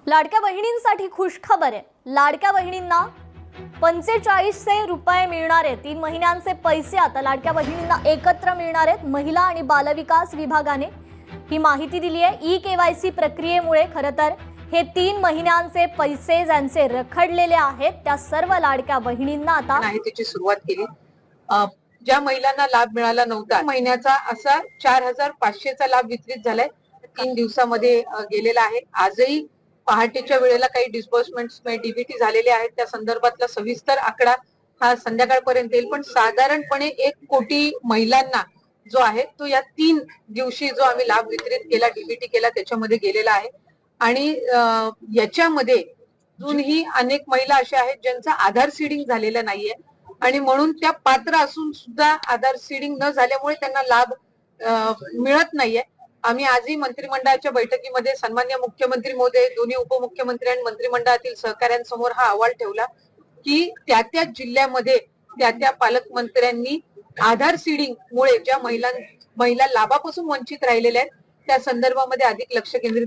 लाडक्या बहिणींसाठी खुशखबर आहे। लाडक्या बहिणींना 4500 रुपये मिळणार आहेत। 3 महिन्यांचे पैसे आता लाडक्या बहिणींना एकत्र मिळणार आहेत। महिला आणि बालविकास विभागाने ही माहिती दिली आहे। ई-केवायसी प्रक्रियेमुळे खरं तर हे 3 महिन्यांचे पैसे ज्यांचे रखडलेले आहेत त्या सर्व लाडक्या बहिणींना आता त्याची सुरुवात केली। ज्या महिलांना लाभ मिळाला नव्हता महिन्याचा असा 4500 चा लाभ वितरित झालाय। 3 दिवसामध्ये गेलेला आहे। आजही पहाटेच्या वेळेला काही डिस्बर्समेंट्स डीबीटी झालेले आहेत। त्या संदर्भातला सविस्तर आकडा हा संध्याकाळपर्यंत येईल, पण साधारणपणे 1 कोटी महिलांना जो आहे तो या 3 दिवशी जो आम्ही लाभ वितरित केला, डीबीटी केला, त्याच्यामध्ये गेलेला आहे। आणि याच्यामध्ये अजूनही अनेक महिला अशा आहेत ज्यांचा आधार सीडिंग झालेला नाहीये आणि म्हणून त्या पात्र असून सुद्धा आधार सीडिंग न झाल्यामुळे त्यांना लाभ मिळत नाहीये। आम्ही आजही मंत्रिमंडळाच्या बैठकीमध्ये सन्माननीय मुख्यमंत्री महोदय, दोन्ही उपमुख्यमंत्री आणि मंत्रिमंडळातील सहकाऱ्यांसमोर हा अहवाल ठेवला की त्या जिल्ह्यामध्ये त्या पालकमंत्र्यांनी आधार सीडिंग मुळे ज्या महिला लाभापासून वंचित राहिलेल्या आहेत त्या संदर्भामध्ये अधिक लक्ष केंद्रित